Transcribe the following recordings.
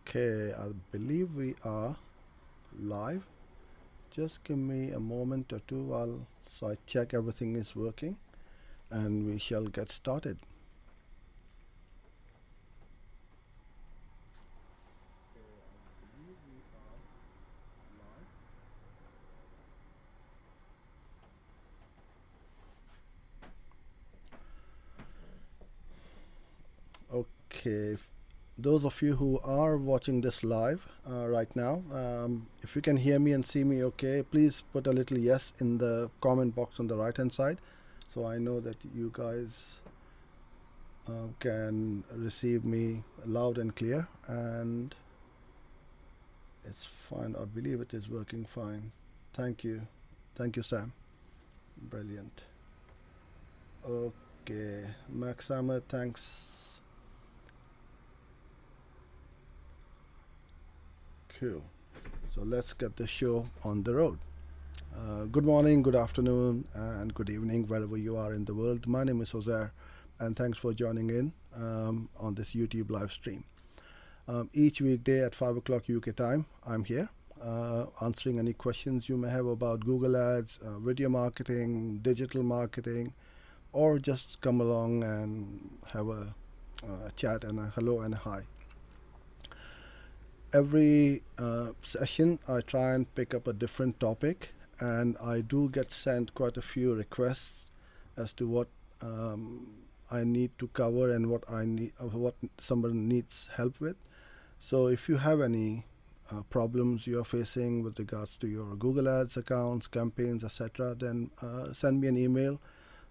Okay, I believe we are live. Just give me a moment or two while so I check everything is working and we shall get started. Okay, those of you who are watching this live right now, if you can hear me and see me okay, please put a little yes in the comment box on the right hand side so I know that you guys can receive me loud and clear, and it's fine. I believe it is working fine. Thank you. Thank you, Sam. Brilliant. Okay, Max Hammer, thanks. Cool. So let's get the show on the road. Good morning, good afternoon, and good evening, wherever you are in the world. My name is Jose, and thanks for joining in on this YouTube live stream. Each weekday at 5 o'clock UK time, I'm here answering any questions you may have about Google Ads, video marketing, digital marketing, or just come along and have a chat and a hello and a hi. Every session, I try and pick up a different topic, and I do get sent quite a few requests as to what I need to cover and what somebody needs help with. So if you have any problems you are facing with regards to your Google Ads accounts, campaigns, etc., then send me an email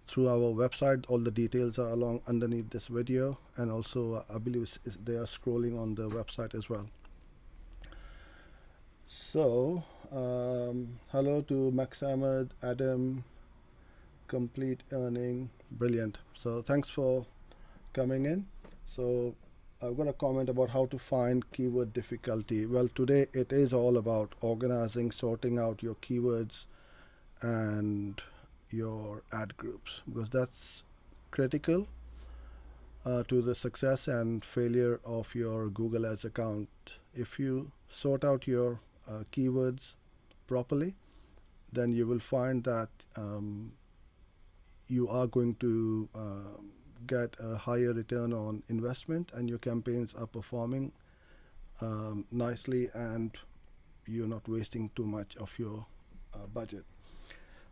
through our website. All the details are along underneath this video, and also I believe they are scrolling on the website as well. So hello to Max Ahmed, Adam, Complete Earning, brilliant. So thanks for coming in. So I've got a comment about how to find keyword difficulty. Well, today it is all about organizing, sorting out your keywords and your ad groups, because that's critical to the success and failure of your Google Ads account. If you sort out your keywords properly, then you will find that you are going to get a higher return on investment, and your campaigns are performing nicely, and you're not wasting too much of your budget.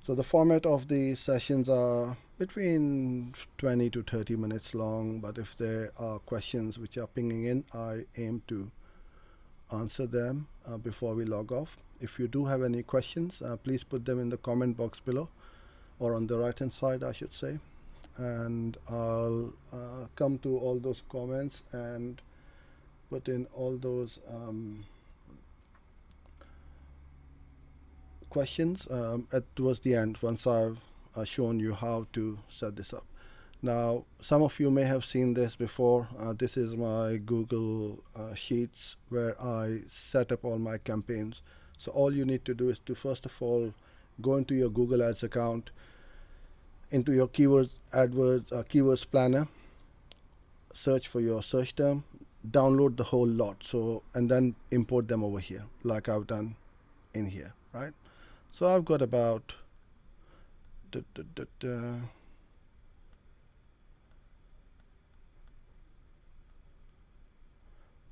So the format of the sessions are between 20 to 30 minutes long, but if there are questions which are pinging in, I aim to answer them before we log off. If you do have any questions, please put them in the comment box below, or on the right hand side I should say, and I'll come to all those comments and put in all those questions towards the end, once I've shown you how to set this up. Now, some of you may have seen this before. This is my Google Sheets where I set up all my campaigns. So all you need to do is to first of all go into your Google Ads account, into your keywords, AdWords, keywords planner, search for your search term, download the whole lot. So, and then import them over here, like I've done in here, right? So I've got about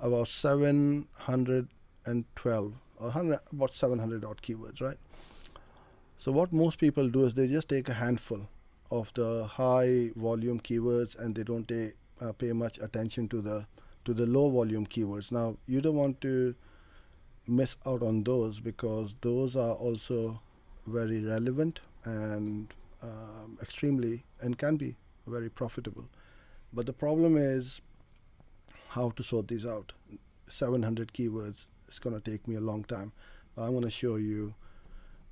about 712 or about 700 odd keywords, right? So what most people do is they just take a handful of the high volume keywords, and they don't pay much attention to the low volume keywords. Now, you don't want to miss out on those, because those are also very relevant and extremely, and can be very profitable. But the problem is how to sort these out. 700 keywords, it's going to take me a long time. I'm going to show you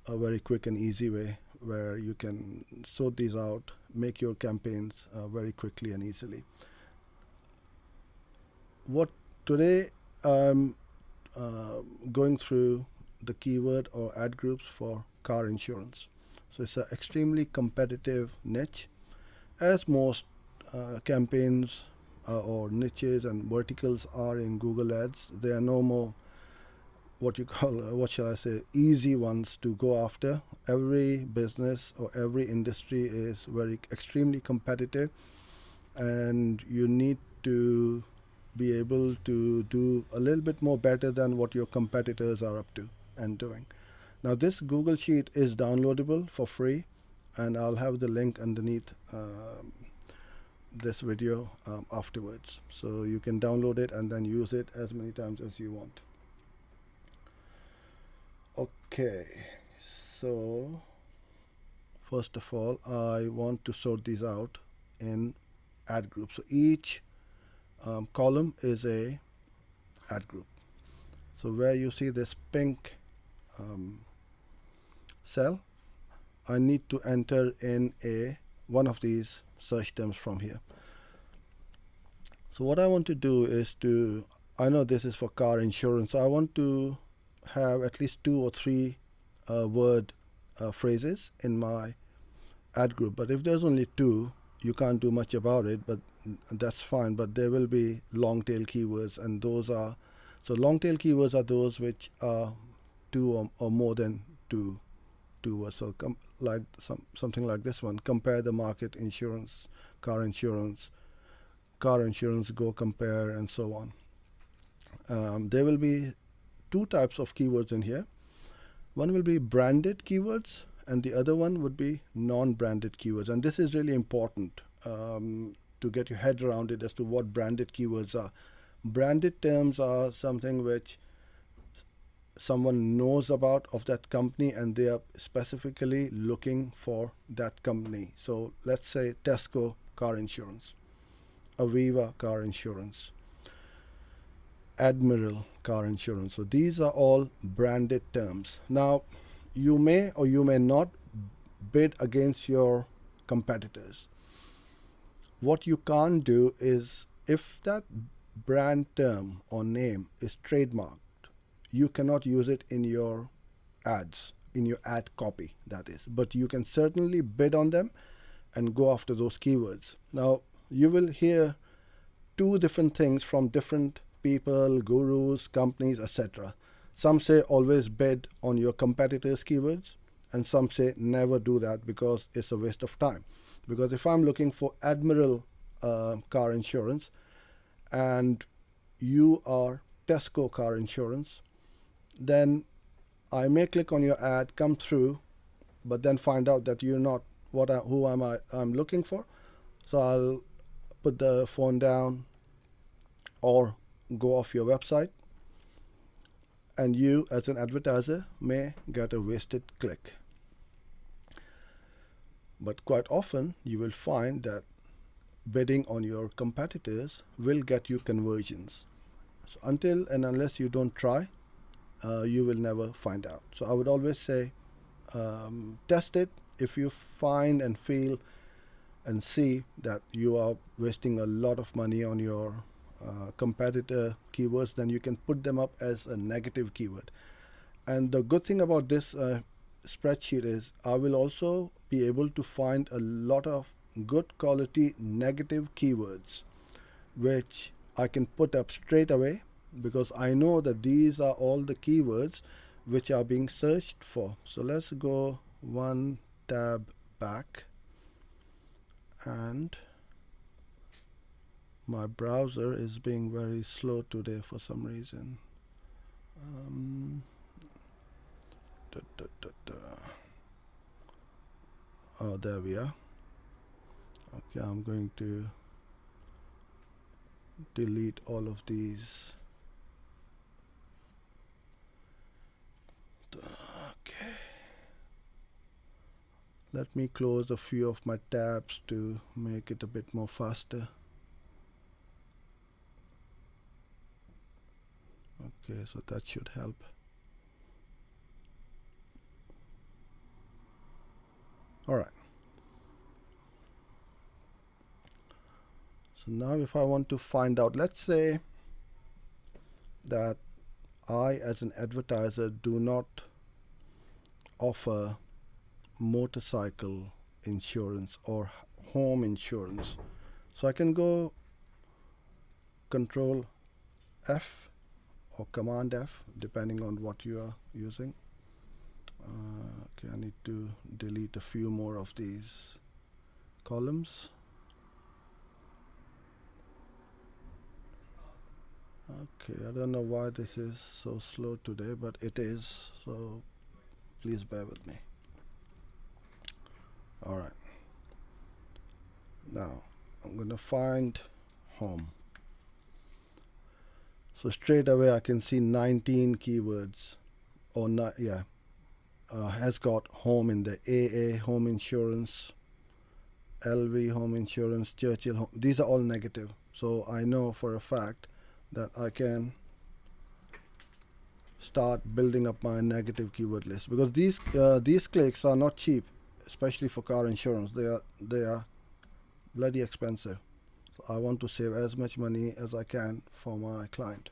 a very quick and easy way where you can sort these out, make your campaigns very quickly and easily. What today I'm going through the keyword or ad groups for car insurance. So it's an extremely competitive niche, as most campaigns or niches and verticals are in Google Ads. There are no more what you call, what shall I say, easy ones to go after. Every business or every industry is very extremely competitive, and you need to be able to do a little bit more better than what your competitors are up to and doing. Now this Google Sheet is downloadable for free, and I'll have the link underneath this video afterwards, so you can download it and then use it as many times as you want. Okay, so first of all, I want to sort these out in ad groups. So each column is a ad group. So where you see this pink cell, I need to enter in one of these search terms from here. So what I want to do is I know this is for car insurance, so I want to have at least 2 or 3 word phrases in my ad group. But if there's only 2, you can't do much about it, but that's fine. But there will be long tail keywords, and those are, so long tail keywords are those which are 2 or more than 2 words. So like something like this one: compare the market, insurance, car insurance, go compare, and so on. There will be 2 types of keywords in here. One will be branded keywords, and the other one would be non-branded keywords. And this is really important to get your head around it as to what branded keywords are. Branded terms are something which someone knows about of that company, and they are specifically looking for that company. So let's say Tesco car insurance, Aviva car insurance, Admiral car insurance. So these are all branded terms. Now you may or you may not bid against your competitors. What you can't do is, if that brand term or name is trademarked, you cannot use it in your ads, in your ad copy, that is. But you can certainly bid on them and go after those keywords. Now you will hear 2 different things from different people, gurus, companies, etc. Some say always bid on your competitors' keywords, and some say never do that because it's a waste of time. Because if I'm looking for Admiral car insurance and you are Tesco car insurance, then I may click on your ad, come through, but then find out that you're not who I'm looking for. So I'll put the phone down or go off your website, and you as an advertiser may get a wasted click. But quite often you will find that bidding on your competitors will get you conversions. So until and unless you don't try, you will never find out. So I would always say test it. If you find and feel and see that you are wasting a lot of money on your competitor keywords, then you can put them up as a negative keyword. And the good thing about this spreadsheet is I will also be able to find a lot of good quality negative keywords which I can put up straight away, because I know that these are all the keywords which are being searched for. So let's go 1 tab back, and my browser is being very slow today for some reason. Oh, there we are. Okay, I'm going to delete all of these. Okay. Let me close a few of my tabs to make it a bit more faster. Okay, so that should help. All right. So now if I want to find out, let's say that I as an advertiser do not offer motorcycle insurance or home insurance. So I can go Control F or Command F, depending on what you are using. Okay, I need to delete a few more of these columns. Okay, I don't know why this is so slow today, but it is, so please bear with me. Alright, now I'm going to find home. So straight away I can see 19 keywords, or not, yeah, has got home in the AA, home insurance, LV, home insurance, Churchill, home. These are all negative. So I know for a fact that I can start building up my negative keyword list, because these clicks are not cheap, especially for car insurance. They are bloody expensive. So I want to save as much money as I can for my client.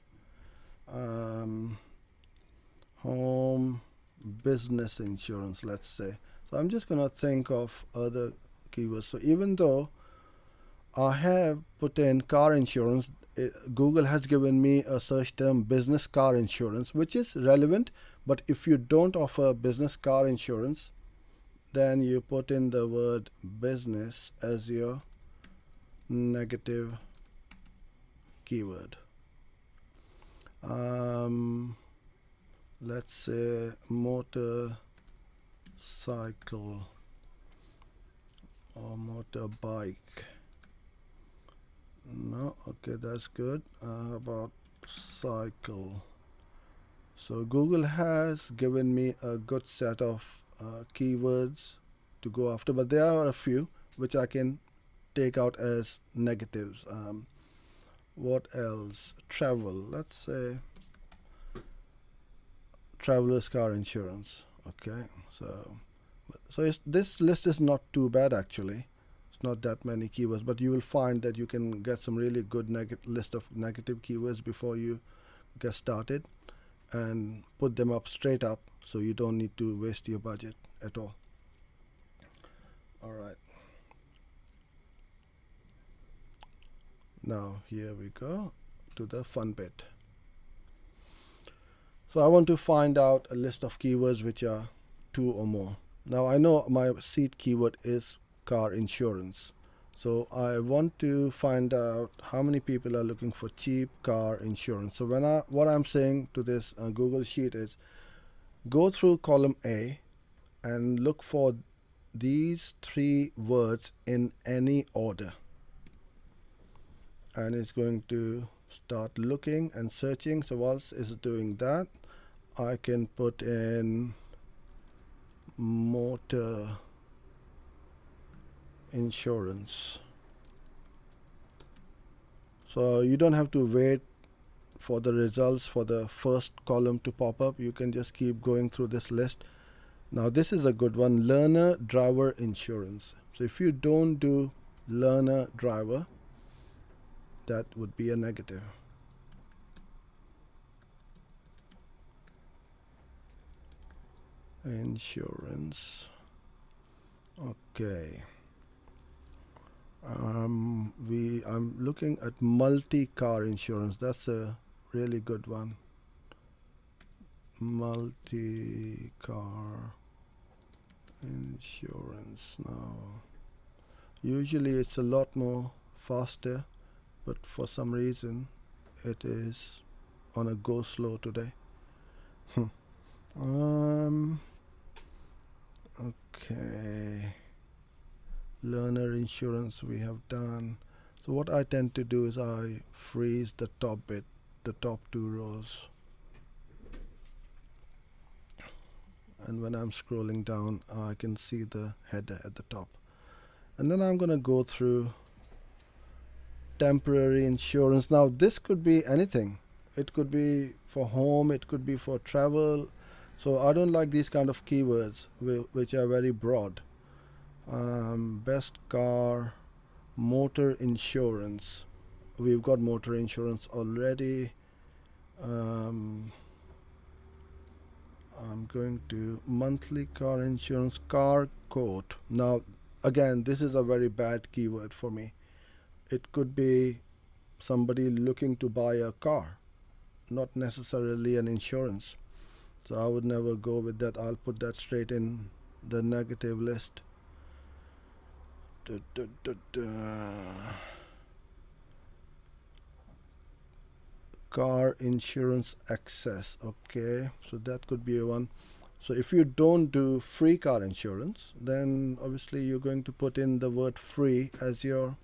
Home business insurance, let's say. So I'm just gonna think of other keywords. So even though I have put in car insurance, Google has given me a search term business car insurance, which is relevant. But if you don't offer business car insurance, then you put in the word business as your negative keyword. Let's say motorcycle or motorbike. No, okay, that's good. About cycle. So Google has given me a good set of keywords to go after, but there are a few which I can take out as negatives. What else? Travel. Let's say traveler's car insurance. Okay, so this list is not too bad actually. It's not that many keywords, but you will find that you can get some really good list of negative keywords before you get started, and put them up straight up, so you don't need to waste your budget at all. All right. Now here we go to the fun bit. So I want to find out a list of keywords which are 2 or more. Now I know my seed keyword is car insurance. So I want to find out how many people are looking for cheap car insurance. So what I'm saying to this Google sheet is, go through column A and look for these 3 words in any order. And it's going to start looking and searching. So whilst it's doing that, I can put in motor insurance. So you don't have to wait for the results for the first column to pop up. You can just keep going through this list. Now this is a good one, learner driver insurance. So if you don't do learner driver, that would be a negative. Insurance. Okay. I'm looking at multi-car insurance. That's a really good one. Multi-car insurance. Now, usually it's a lot more faster, but for some reason it is on a go slow today. Okay, learner insurance we have done. So what I tend to do is I freeze the top bit, the top 2 rows, and when I'm scrolling down I can see the header at the top. And then I'm gonna go through temporary insurance. Now this could be anything. It could be for home, it could be for travel. So I don't like these kind of keywords which are very broad. Best car, motor insurance. We've got motor insurance already. I'm going to monthly car insurance, car quote. Now again, this is a very bad keyword for me. It could be somebody looking to buy a car, not necessarily an insurance. So I would never go with that. I'll put that straight in the negative list. Car insurance access. Okay, so that could be a one. So if you don't do free car insurance, then obviously you're going to put in the word free as your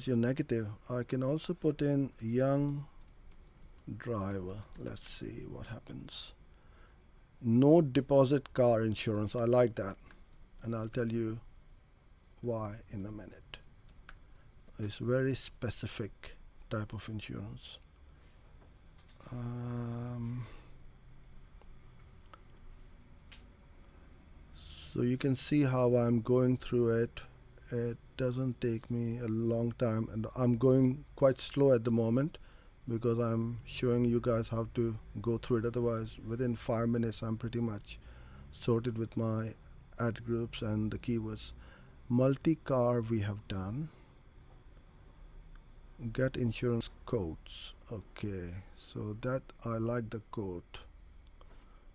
negative. I can also put in young driver. Let's see what happens. No deposit car insurance. I like that, and I'll tell you why in a minute. It's very specific type of insurance. So you can see how I'm going through it. It doesn't take me a long time, and I'm going quite slow at the moment because I'm showing you guys how to go through it. Otherwise, within 5 minutes, I'm pretty much sorted with my ad groups and the keywords. Multi-car we have done. Get insurance quotes. Okay, so that I like the quote.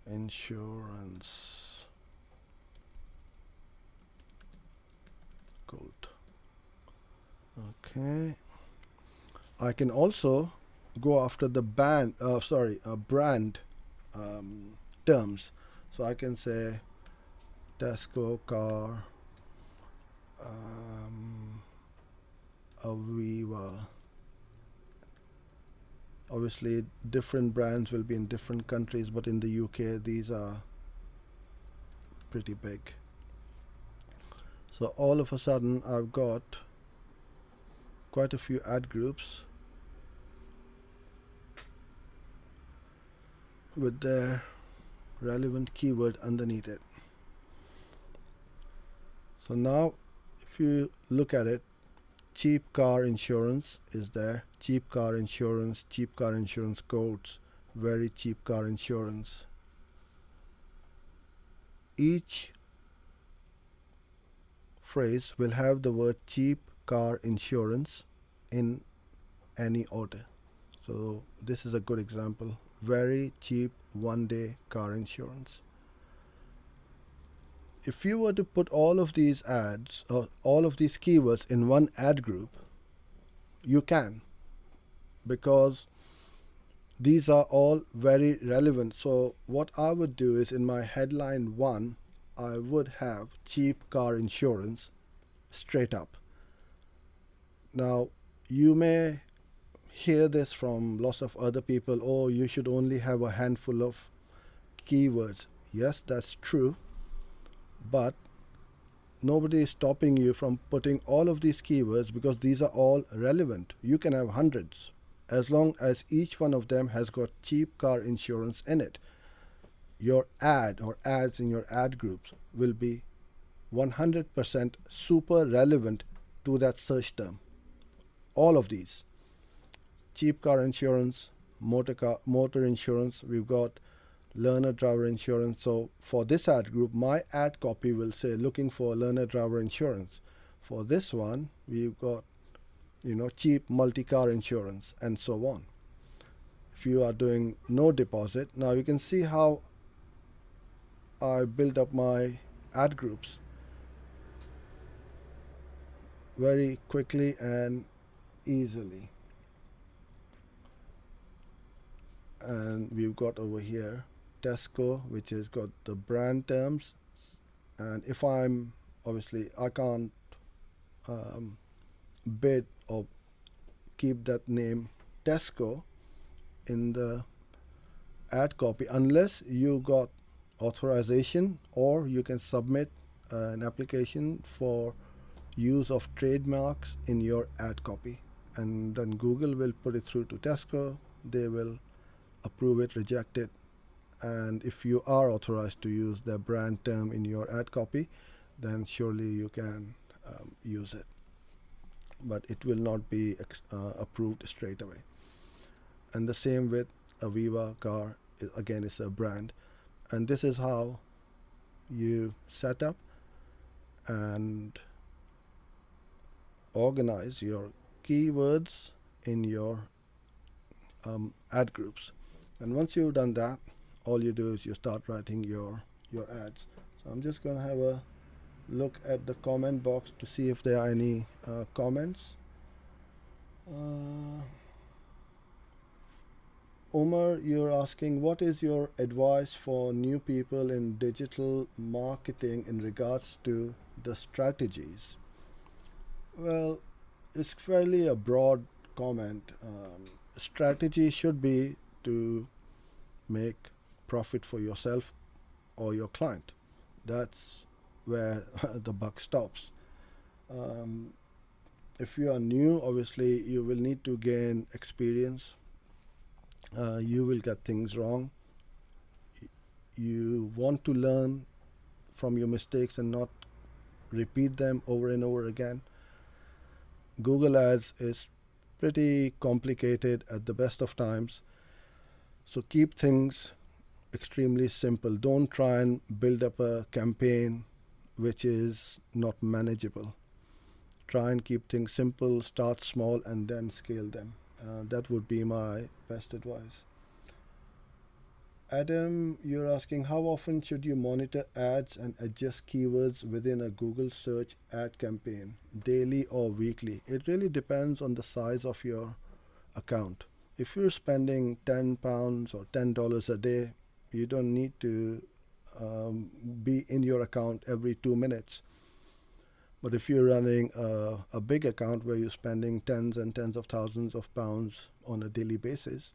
Insurance quote. Okay. I can also go after the brand terms. So I can say Tesco car, Aviva. Obviously, different brands will be in different countries, but in the UK, these are pretty big. So all of a sudden, I've got quite a few ad groups with their relevant keyword underneath it. So now, if you look at it, cheap car insurance is there. Cheap car insurance quotes, very cheap car insurance. Each phrase will have the word cheap car insurance in any order. So this is a good example. Very cheap one-day car insurance. If you were to put all of these ads or all of these keywords in one ad group, you can, because these are all very relevant. So what I would do is in my headline 1, I would have cheap car insurance straight up. Now, you may hear this from lots of other people, oh, you should only have a handful of keywords. Yes, that's true, but nobody is stopping you from putting all of these keywords because these are all relevant. You can have hundreds as long as each one of them has got cheap car insurance in it. Your ad or ads in your ad groups will be 100% super relevant to that search term. All of these. Cheap car insurance, motor insurance, we've got learner driver insurance. So for this ad group, my ad copy will say looking for learner driver insurance. For this one, we've got cheap multi-car insurance and so on. If you are doing no deposit, now you can see how I build up my ad groups very quickly and easily. And we've got over here Tesco, which has got the brand terms, and if I'm obviously I can't bid or keep that name Tesco in the ad copy unless you got authorization, or you can submit an application for use of trademarks in your ad copy, and then Google will put it through to Tesco. They will approve it, reject it, and if you are authorized to use the brand term in your ad copy, then surely you can use it, but it will not be approved straight away. And the same with Aviva car, again, it's a brand, and this is how you set up and organize your keywords in your ad groups. And once you've done that, all you do is you start writing your ads. So I'm just going to have a look at the comment box to see if there are any comments. Omar, you're asking, what is your advice for new people in digital marketing in regards to the strategies? Well, it's fairly a broad comment. Strategy should be to make profit for yourself or your client. That's where the buck stops. If you are new, obviously you will need to gain experience. You will get things wrong. You want to learn from your mistakes and not repeat them over and over again. Google Ads is pretty complicated at the best of times. So keep things extremely simple. Don't try and build up a campaign which is not manageable. Try and keep things simple, start small, and then scale them. That would be my best advice. Adam, you're asking, how often should you monitor ads and adjust keywords within a Google search ad campaign, daily or weekly? It really depends on the size of your account. If you're spending £10 or $10 a day, you don't need to be in your account every 2 minutes. But if you're running a big account where you're spending tens and tens of thousands of pounds on a daily basis,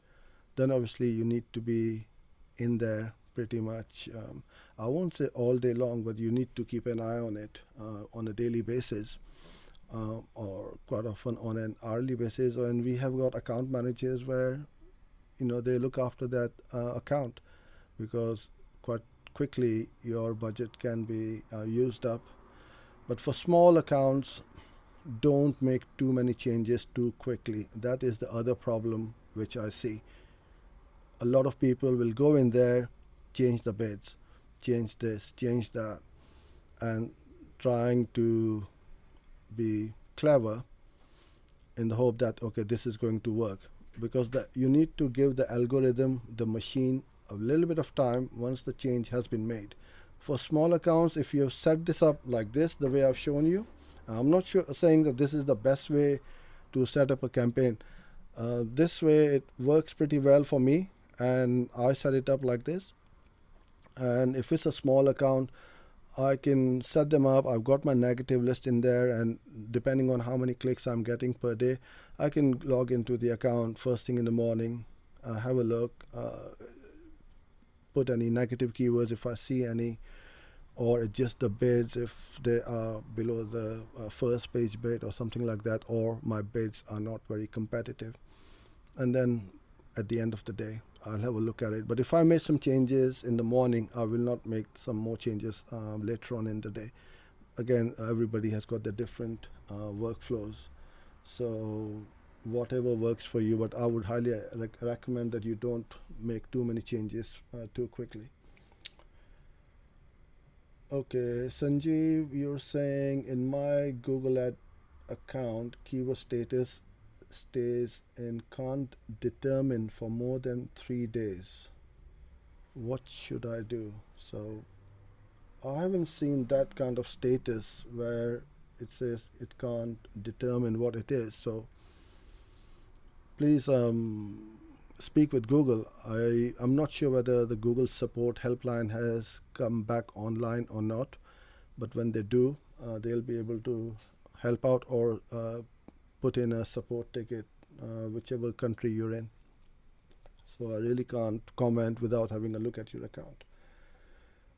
then obviously you need to be in there pretty much. I won't say all day long, but you need to keep an eye on it on a daily basis, or quite often on an hourly basis. And we have got account managers where they look after that account, because quite quickly your budget can be used up. But for small accounts, don't make too many changes too quickly. That is the other problem which I see. A lot of people will go in there, change the bids, change this, change that, and trying to be clever in the hope that, okay, this is going to work. Because you need to give the algorithm, the machine, a little bit of time once the change has been made. For small accounts, if you set this up like this, the way I've shown you, I'm not saying that this is the best way to set up a campaign. This way it works pretty well for me, and I set it up like this. And if it's a small account, I can set them up. I've got my negative list in there, and depending on how many clicks I'm getting per day, I can log into the account first thing in the morning, have a look, put any negative keywords if I see any, or adjust the bids if they are below the first page bid or something like that, or my bids are not very competitive. And then at the end of the day, I'll have a look at it. But if I make some changes in the morning, I will not make some more changes later on in the day. Again, everybody has got their different workflows. So whatever works for you, but I would highly recommend that you don't make too many changes too quickly. Okay, Sanjeev, you're saying, in my Google Ad account, keyword status stays in can't determine for more than 3 days. What should I do? So I haven't seen that kind of status where it says it can't determine what it is. So please speak with Google. I'm not sure whether the Google support helpline has come back online or not, but when they do, they'll be able to help out, or put in a support ticket, whichever country you're in. So I really can't comment without having a look at your account.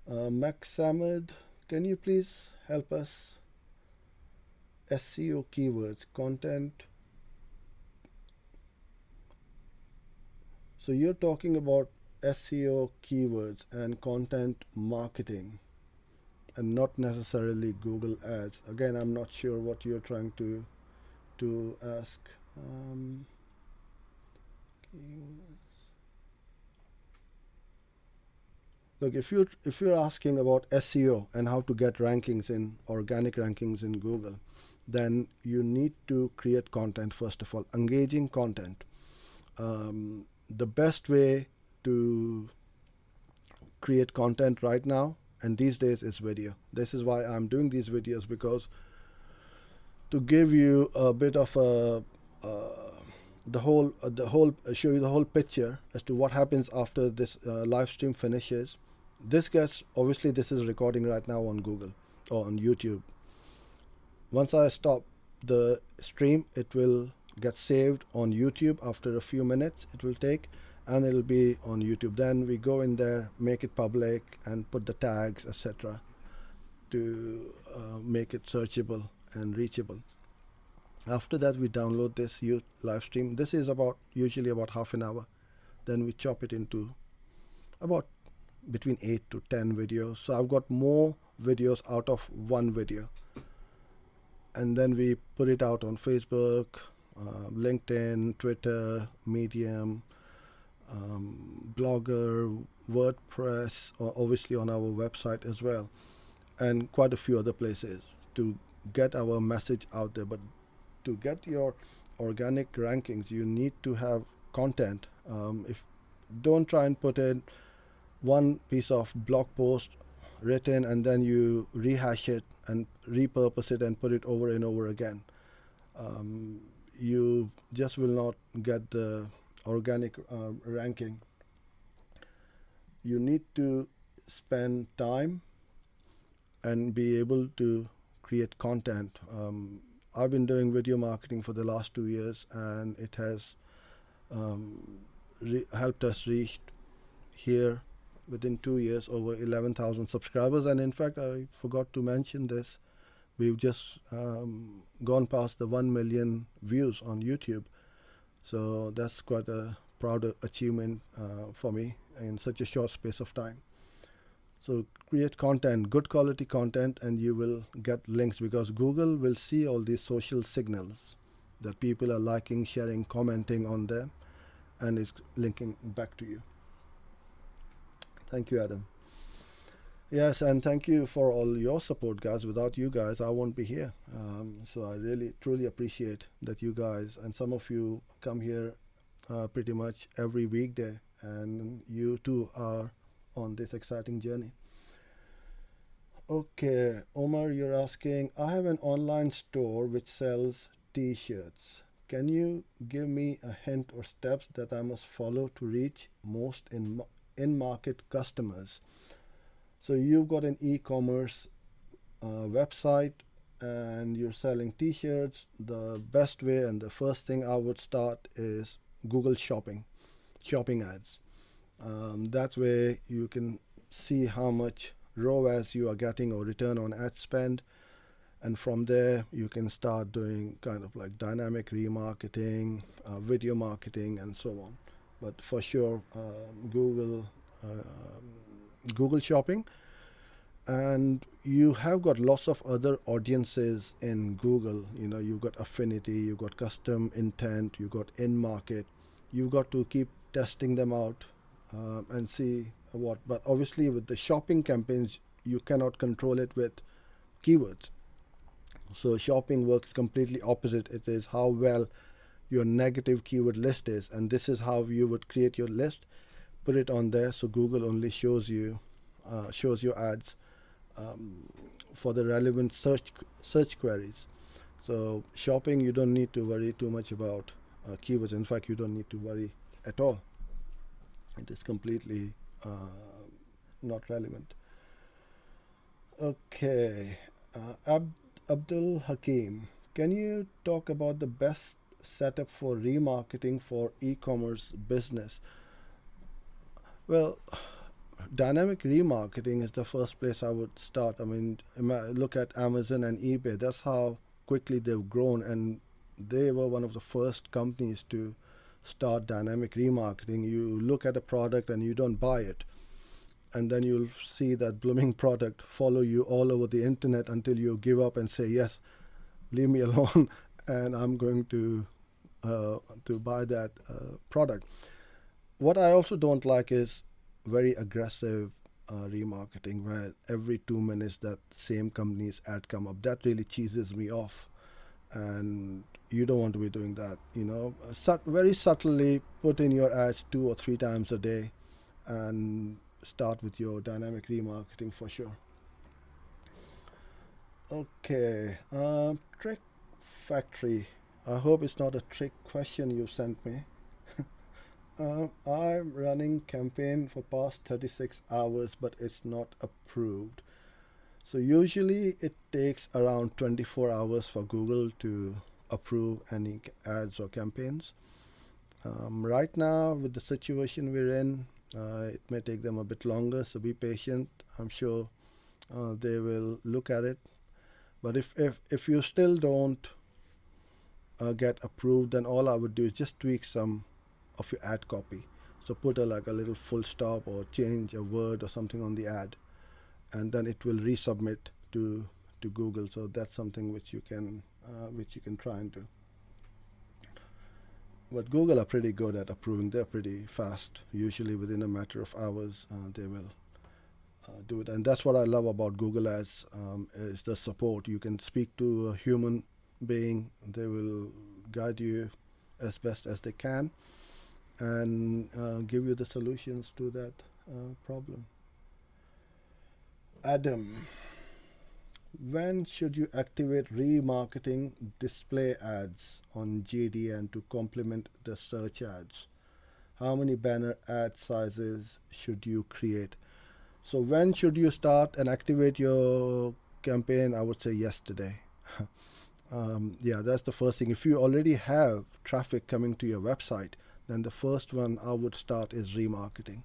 Max Samad, can you please help us? SEO keywords, content. So you're talking about SEO keywords and content marketing, and not necessarily Google Ads. Again, I'm not sure what you're trying to ask. Look, if you're asking about SEO and how to get rankings, in organic rankings in Google, then you need to create content first of all, engaging content. The best way to create content right now and these days is video. This is why I'm doing these videos, because to give you a bit of a show you the whole picture as to what happens after this live stream finishes. This gets, obviously this is recording right now on Google or on YouTube. Once I stop the stream, it will get saved on YouTube. After a few minutes it will take, and it'll be on YouTube. Then we go in there, make it public, and put the tags, etc., to make it searchable and reachable. After that, we download this live stream. This is usually about half an hour. Then we chop it into about between 8 to 10 videos. So I've got more videos out of one video. And then we put it out on Facebook, LinkedIn, Twitter, Medium, Blogger, WordPress, or obviously on our website as well, and quite a few other places to get our message out there. But to get your organic rankings, you need to have content. Don't try and put in one piece of blog post written and then you rehash it and repurpose it and put it over and over again. You just will not get the organic ranking. You need to spend time and be able to create content. I've been doing video marketing for the last 2 years, and it has helped us reach here within 2 years over 11,000 subscribers. And in fact, I forgot to mention this, we've just gone past the 1 million views on YouTube. So that's quite a proud achievement for me in such a short space of time. So create content, good quality content, and you will get links, because Google will see all these social signals that people are liking, sharing, commenting on them, and is linking back to you. Thank you, Adam. Yes, and thank you for all your support, guys. Without you guys, I won't be here. So I really, truly appreciate that you guys, and some of you come here pretty much every weekday, and you too are on this exciting journey. Okay, Omar, you're asking, I have an online store which sells t-shirts. Can you give me a hint or steps that I must follow to reach most in-market customers? So you've got an e-commerce website and you're selling t-shirts. The best way and the first thing I would start is Google shopping ads. That way you can see how much ROAS you are getting, or return on ad spend, and from there you can start doing kind of like dynamic remarketing, video marketing, and so on. But for sure, Google shopping. And you have got lots of other audiences in Google. You've got affinity, you've got custom intent, you've got in-market. You've got to keep testing them out and see what. But obviously with the shopping campaigns, you cannot control it with keywords. So shopping works completely opposite. It is how well your negative keyword list is, and this is how you would create your list, put it on there, so Google only shows your ads for the relevant search queries. So shopping, you don't need to worry too much about keywords. In fact, you don't need to worry at all. It is completely not relevant. Okay, Abdul Hakim, can you talk about the best setup for remarketing for e-commerce business? Well, dynamic remarketing is the first place I would start. I mean, look at Amazon and eBay. That's how quickly they've grown, and they were one of the first companies to start dynamic remarketing. You look at a product and you don't buy it, and then you'll see that blooming product follow you all over the internet until you give up and say, yes, leave me alone, and I'm going to buy that product. What I also don't like is very aggressive remarketing, where every 2 minutes that same company's ad come up. That really cheeses me off. and you don't want to be doing that. Very subtly put in your ads 2 or 3 times a day, and start with your dynamic remarketing for sure. Okay, trick factory. I hope it's not a trick question you sent me. I'm running campaign for past 36 hours, but it's not approved. So usually it takes around 24 hours for Google to approve any ads or campaigns. Right now, with the situation we're in, it may take them a bit longer, so be patient. I'm sure they will look at it. But if you still don't get approved, then all I would do is just tweak some of your ad copy. So put like a little full stop or change a word or something on the ad, and then it will resubmit to Google. So that's something which you can try and do. But Google are pretty good at approving. They're pretty fast. Usually within a matter of hours, they will do it. And that's what I love about Google Ads, is the support. You can speak to a human being. They will guide you as best as they can, and give you the solutions to that problem. Adam, when should you activate remarketing display ads on JDN to complement the search ads? How many banner ad sizes should you create? So when should you start and activate your campaign? I would say yesterday. Yeah, that's the first thing. If you already have traffic coming to your website, then the first one I would start is remarketing.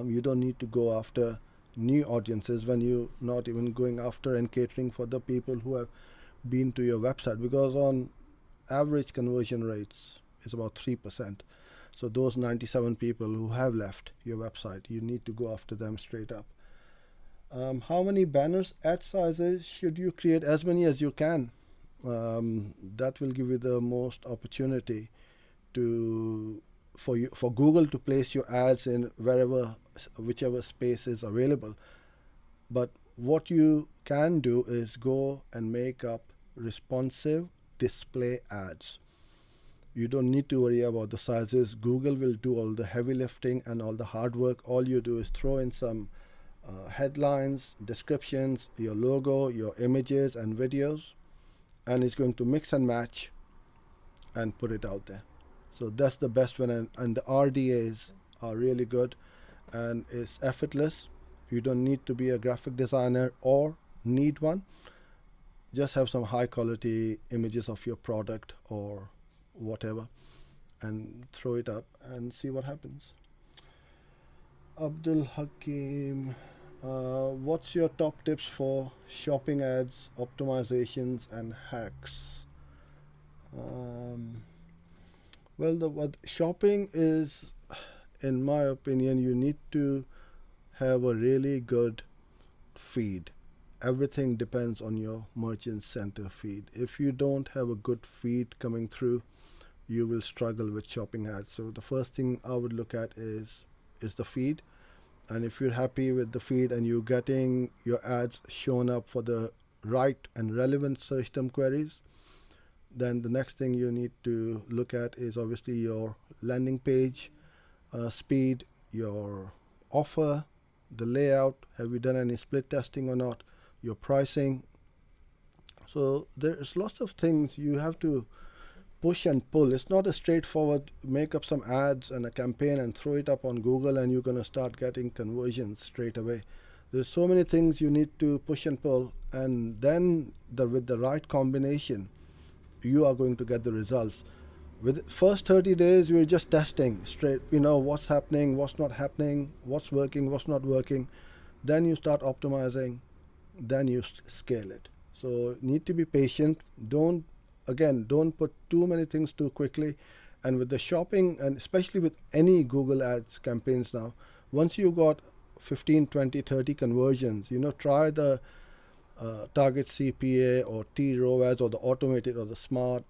You don't need to go after new audiences when you're not even going after and catering for the people who have been to your website, because on average conversion rates is about 3%. So those 97 people who have left your website, you need to go after them straight up. How many banners ad sizes should you create? As many as you can. That will give you the most opportunity for Google to place your ads in whichever space is available. But what you can do is go and make up responsive display ads. You don't need to worry about the sizes. Google will do all the heavy lifting and all the hard work. All you do is throw in some headlines, descriptions, your logo, your images and videos, and it's going to mix and match and put it out there. So that's the best one, and the RDAs are really good, and it's effortless. You don't need to be a graphic designer or need one. Just have some high quality images of your product or whatever and throw it up and see what happens. Abdul Hakim, what's your top tips for shopping ads, optimizations and hacks? Well, what shopping is, in my opinion, you need to have a really good feed. Everything depends on your merchant center feed. If you don't have a good feed coming through, you will struggle with shopping ads. So the first thing I would look at is the feed. And if you're happy with the feed and you're getting your ads shown up for the right and relevant search term queries, then the next thing you need to look at is obviously your landing page speed, your offer, the layout, have you done any split testing or not, your pricing. So there's lots of things you have to push and pull. It's not a straightforward make up some ads and a campaign and throw it up on Google and you're going to start getting conversions straight away. There's so many things you need to push and pull, and then with the right combination, you are going to get the results. With first 30 days, you're just testing straight, what's happening, what's not happening, what's working, what's not working. Then you start optimizing, then you scale it. So need to be patient. Don't put too many things too quickly. And with the shopping, and especially with any Google Ads campaigns now, once you got 15, 20, 30 conversions, try the target CPA or TROAS or the automated or the smart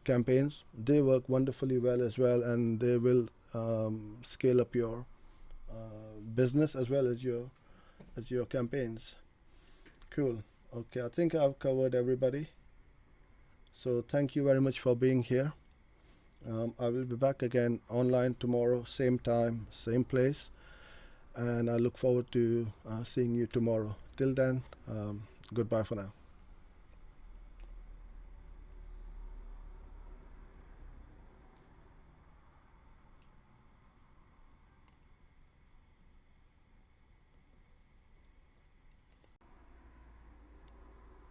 campaigns. They work wonderfully well as well, and they will scale up your business as well as your campaigns. Cool. Okay, I think I've covered everybody. So thank you very much for being here. I will be back again online tomorrow, same time, same place, and I look forward to seeing you tomorrow. Till then, goodbye for now.